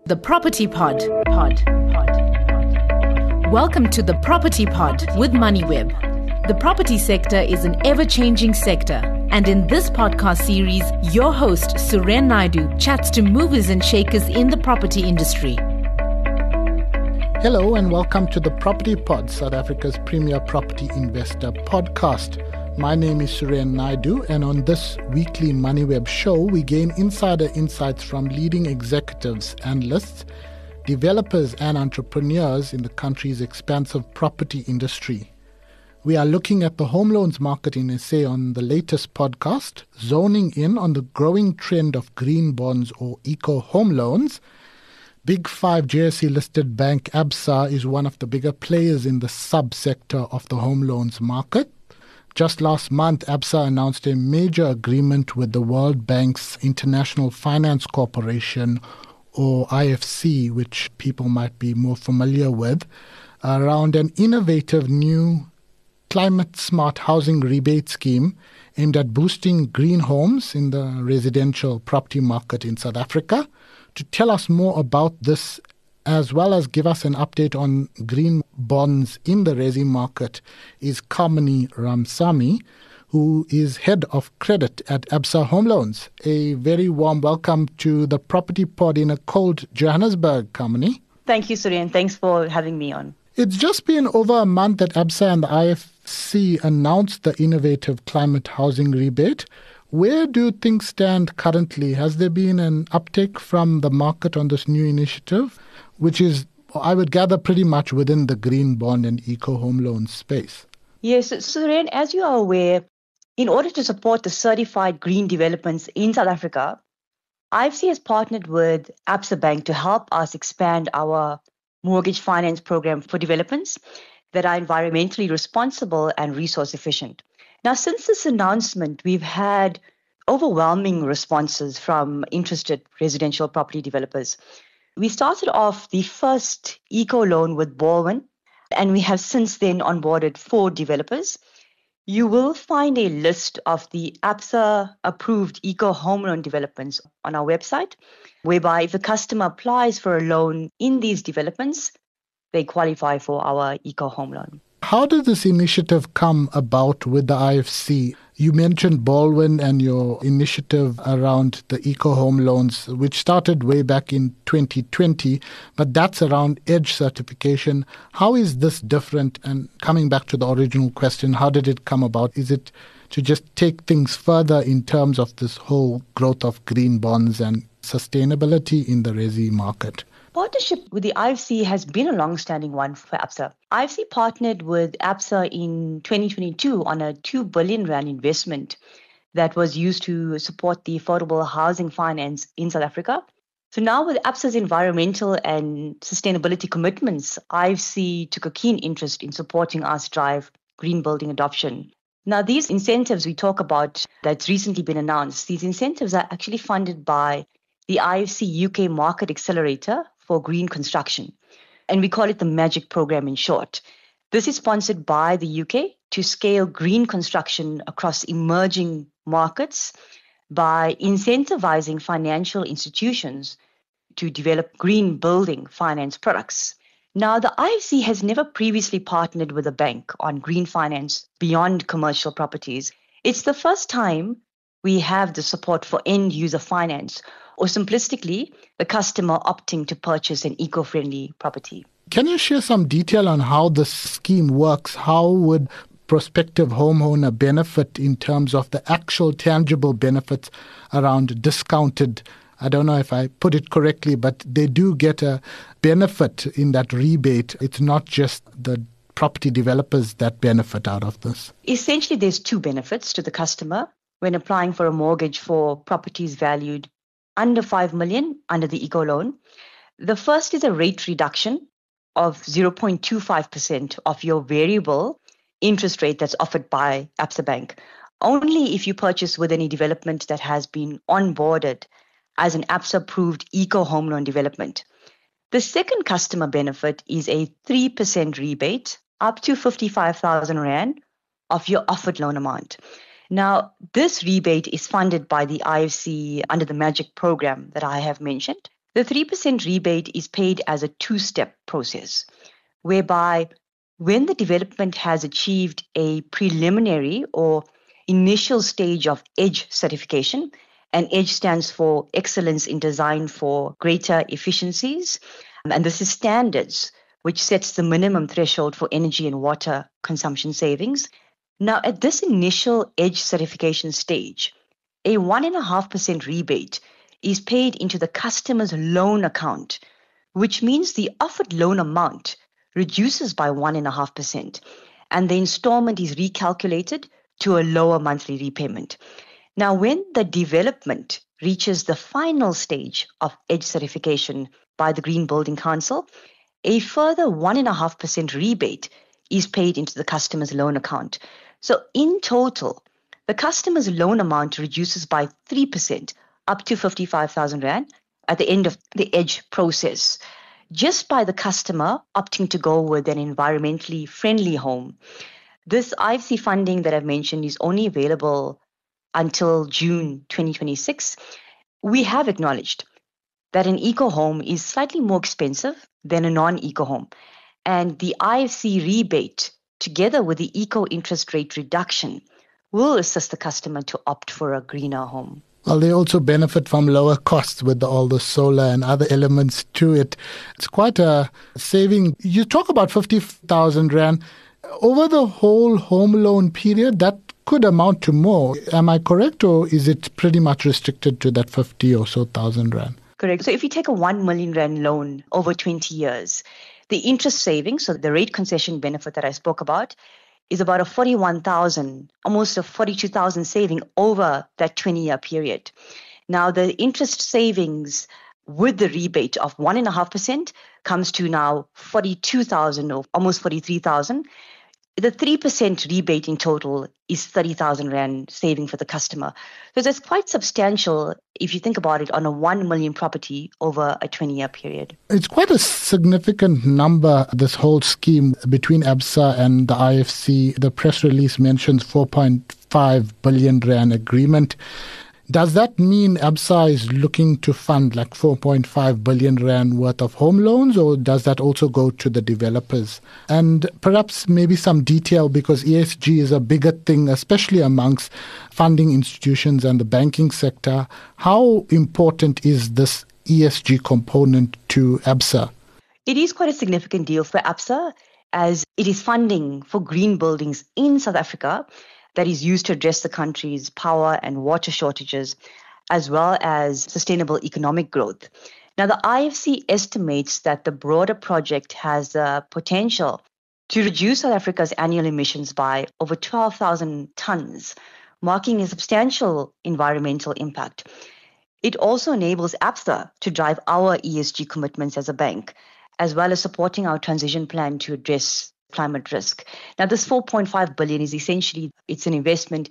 The Property Pod. Welcome to the Property Pod with Moneyweb. The property sector is an ever-changing sector, and in this podcast series, your host Suren Naidu chats to movers and shakers in the property industry. Hello and welcome to the Property Pod, South Africa's premier property investor podcast. My name is Suren Naidu, and on this weekly Moneyweb show, we gain insider insights from leading executives, analysts, developers and entrepreneurs in the country's expansive property industry. We are looking at the home loans market in SA on the latest podcast, zoning in on the growing trend of green bonds or eco-home loans. Big 5 JSE-listed bank Absa is one of the bigger players in the sub-sector of the home loans market. Just last month, Absa announced a major agreement with the World Bank's International Finance Corporation, or IFC, which people might be more familiar with, around an innovative new climate-smart housing rebate scheme aimed at boosting green homes in the residential property market in South Africa. To tell us more about this, as well as give us an update on green bonds in the resi market, is Kamini Ramsamy, who is Head of Credit at Absa Home Loans. A very warm welcome to the Property Pod in a cold Johannesburg, Kamini. Thank you, Surya, and thanks for having me on. It's just been over a month that Absa and the IFC announced the innovative climate housing rebate. Where do things stand currently? Has there been an uptake from the market on this new initiative, which is, I would gather, pretty much within the green bond and eco-home loan space? Yes, Surya, as you are aware, in order to support the certified green developments in South Africa, IFC has partnered with Absa Bank to help us expand our mortgage finance program for developments that are environmentally responsible and resource efficient. Now, since this announcement, we've had overwhelming responses from interested residential property developers. We started off the first eco loan with Baldwin, and we have since then onboarded 4 developers. You will find a list of the Absa approved eco home loan developments on our website, whereby if the customer applies for a loan in these developments, they qualify for our eco home loan. How did this initiative come about with the IFC? You mentioned Baldwin and your initiative around the eco-home loans, which started way back in 2020, but that's around EDGE certification. How is this different? And coming back to the original question, how did it come about? Is it to just take things further in terms of this whole growth of green bonds and sustainability in the resi market? Partnership with the IFC has been a long-standing one for Absa. IFC partnered with Absa in 2022 on a 2 billion rand investment that was used to support the affordable housing finance in South Africa. So now with Absa's environmental and sustainability commitments, IFC took a keen interest in supporting us drive green building adoption. Now, these incentives we talk about that's recently been announced, these incentives are actually funded by the IFC UK Market Accelerator for green construction. And we call it the MAGIC program in short. This is sponsored by the UK to scale green construction across emerging markets by incentivizing financial institutions to develop green building finance products. Now, the IFC has never previously partnered with a bank on green finance beyond commercial properties. It's the first time we have the support for end user finance, or simplistically, the customer opting to purchase an eco-friendly property. Can you share some detail on how the scheme works? How would prospective homeowner benefit in terms of the actual tangible benefits around discounted? I don't know if I put it correctly, but they do get a benefit in that rebate. It's not just the property developers that benefit out of this. Essentially, there's 2 benefits to the customer when applying for a mortgage for properties valued under 5 million under the eco loan. The first is a rate reduction of 0.25% of your variable interest rate that's offered by Absa Bank, only if you purchase with any development that has been onboarded as an Absa-approved eco-home loan development. The second customer benefit is a 3% rebate up to 55,000 Rand of your offered loan amount. Now, this rebate is funded by the IFC under the MAGIC program that I have mentioned. The 3% rebate is paid as a two-step process, whereby when the development has achieved a preliminary or initial stage of EDGE certification, and EDGE stands for Excellence in Design for Greater Efficiencies, and this is standards which sets the minimum threshold for energy and water consumption savings. Now, at this initial EDGE certification stage, a 1.5% rebate is paid into the customer's loan account, which means the offered loan amount reduces by 1.5%, and the installment is recalculated to a lower monthly repayment. Now, when the development reaches the final stage of EDGE certification by the Green Building Council, a further 1.5% rebate is paid into the customer's loan account. So in total, the customer's loan amount reduces by 3% up to 55,000 Rand at the end of the EDGE process, just by the customer opting to go with an environmentally friendly home. This IFC funding that I've mentioned is only available until June 2026. We have acknowledged that an eco home is slightly more expensive than a non-eco home, and the IFC rebate, together with the eco interest rate reduction, will assist the customer to opt for a greener home. Well, they also benefit from lower costs with all the solar and other elements to it. It's quite a saving. You talk about 50,000 Rand. Over the whole home loan period, that could amount to more. Am I correct, or is it pretty much restricted to that 50 or so thousand Rand? Correct. So if you take a 1 million Rand loan over 20 years, the interest savings, so the rate concession benefit that I spoke about, is about a 41,000, almost a 42,000 saving over that 20-year period. Now, the interest savings with the rebate of 1.5% comes to now 42,000 or almost 43,000. The 3% rebate in total is 30,000 Rand saving for the customer. So that's quite substantial if you think about it on a 1 million property over a 20-year period. It's quite a significant number, this whole scheme between Absa and the IFC. The press release mentions 4.5 billion Rand agreement. Does that mean Absa is looking to fund like 4.5 billion Rand worth of home loans, or does that also go to the developers? And perhaps maybe some detail, because ESG is a bigger thing, especially amongst funding institutions and the banking sector. How important is this ESG component to Absa? It is quite a significant deal for Absa, as it is funding for green buildings in South Africa that is used to address the country's power and water shortages, as well as sustainable economic growth. Now, the IFC estimates that the broader project has the potential to reduce South Africa's annual emissions by over 12,000 tons, marking a substantial environmental impact. It also enables Absa to drive our ESG commitments as a bank, as well as supporting our transition plan to address climate risk. Now, this 4.5 billion is essentially, it's an investment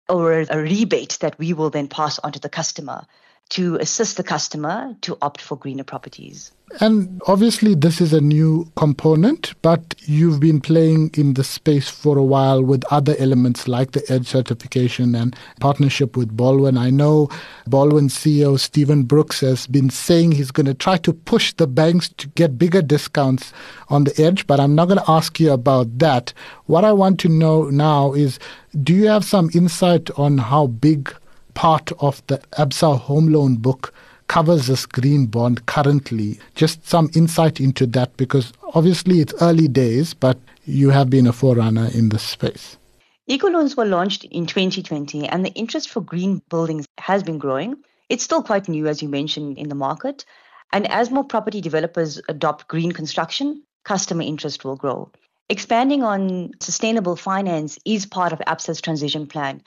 or a rebate that we will then pass on to the customer to assist the customer to opt for greener properties. And obviously this is a new component, but you've been playing in the space for a while with other elements like the EDGE certification and partnership with Baldwin. I know Baldwin CEO Stephen Brooks has been saying he's going to try to push the banks to get bigger discounts on the EDGE, but I'm not going to ask you about that. What I want to know now is, do you have some insight on how big part of the Absa home loan book covers this green bond currently? Just some insight into that, because obviously it's early days, but you have been a forerunner in this space. Eco loans were launched in 2020, and the interest for green buildings has been growing. It's still quite new, as you mentioned, in the market. And as more property developers adopt green construction, customer interest will grow. Expanding on sustainable finance is part of Absa's transition plan,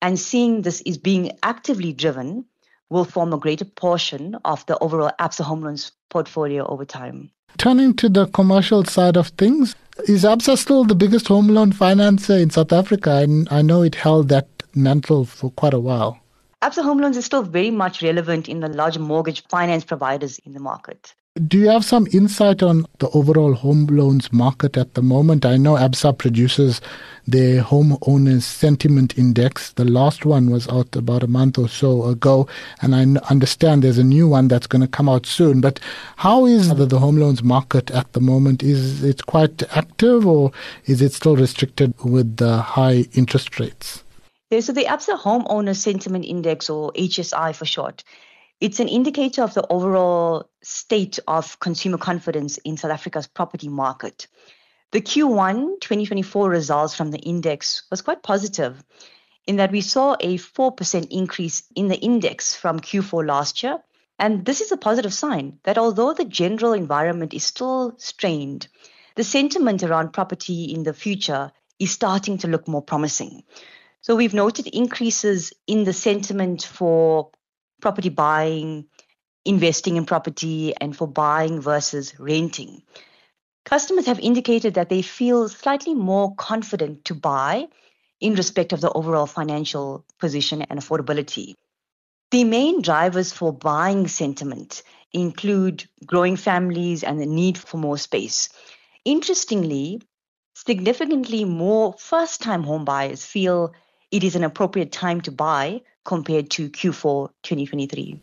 and seeing this is being actively driven will form a greater portion of the overall Absa home loans portfolio over time. Turning to the commercial side of things, is Absa still the biggest home loan financer in South Africa? And I know it held that mantle for quite a while. Absa home loans is still very much relevant in the large mortgage finance providers in the market. Do you have some insight on the overall home loans market at the moment? I know Absa produces their homeowners sentiment index. The last one was out about a month or so ago, and I understand there's a new one that's going to come out soon. But how is the home loans market at the moment? Is it quite active, or is it still restricted with the high interest rates? So the Absa Homeowner Sentiment Index, or HSI for short, it's an indicator of the overall state of consumer confidence in South Africa's property market. The Q1 2024 results from the index was quite positive in that we saw a 4% increase in the index from Q4 last year. And this is a positive sign that although the general environment is still strained, the sentiment around property in the future is starting to look more promising. So we've noted increases in the sentiment for property buying, investing in property, and for buying versus renting. Customers have indicated that they feel slightly more confident to buy in respect of the overall financial position and affordability. The main drivers for buying sentiment include growing families and the need for more space. Interestingly, significantly more first-time home buyers feel it is an appropriate time to buy compared to Q4 2023.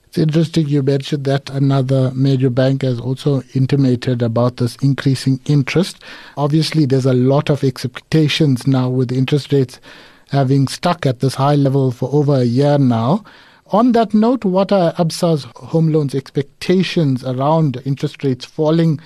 It's interesting you mentioned that another major bank has also intimated about this increasing interest. Obviously, there's a lot of expectations now with interest rates having stuck at this high level for over a year now. On that note, what are Absa's home loans expectations around interest rates falling?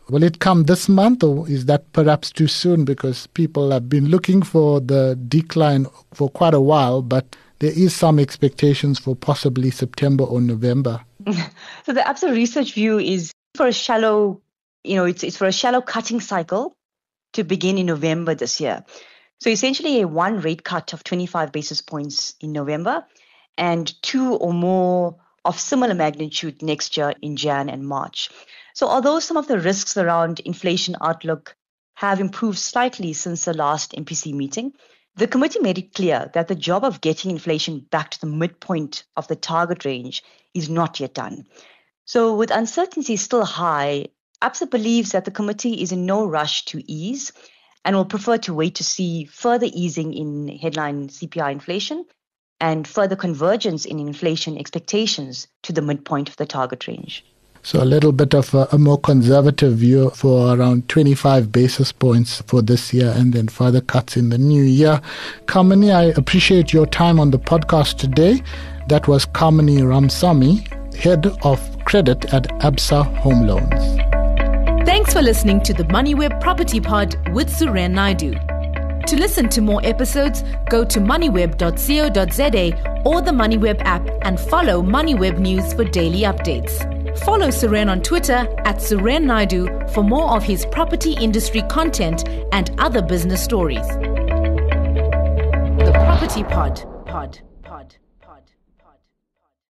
Will it come this month, or is that perhaps too soon, because people have been looking for the decline for quite a while, but there is some expectations for possibly September or November? So the Absa research view is for a shallow, it's for a shallow cutting cycle to begin in November this year. So essentially a one rate cut of 25 basis points in November and two or more of similar magnitude next year in Jan and March. So although some of the risks around inflation outlook have improved slightly since the last MPC meeting, the committee made it clear that the job of getting inflation back to the midpoint of the target range is not yet done. So with uncertainty still high, Absa believes that the committee is in no rush to ease and will prefer to wait to see further easing in headline CPI inflation and further convergence in inflation expectations to the midpoint of the target range. So a little bit of a more conservative view for around 25 basis points for this year and then further cuts in the new year. Kamini, I appreciate your time on the podcast today. That was Kamini Ramsamy, Head of Credit at Absa Home Loans. Thanks for listening to the Moneyweb Property Pod with Suren Naidu. To listen to more episodes, go to moneyweb.co.za or the Moneyweb app and follow Moneyweb News for daily updates. Follow Suren on Twitter at Suren Naidu for more of his property industry content and other business stories. The Property Pod.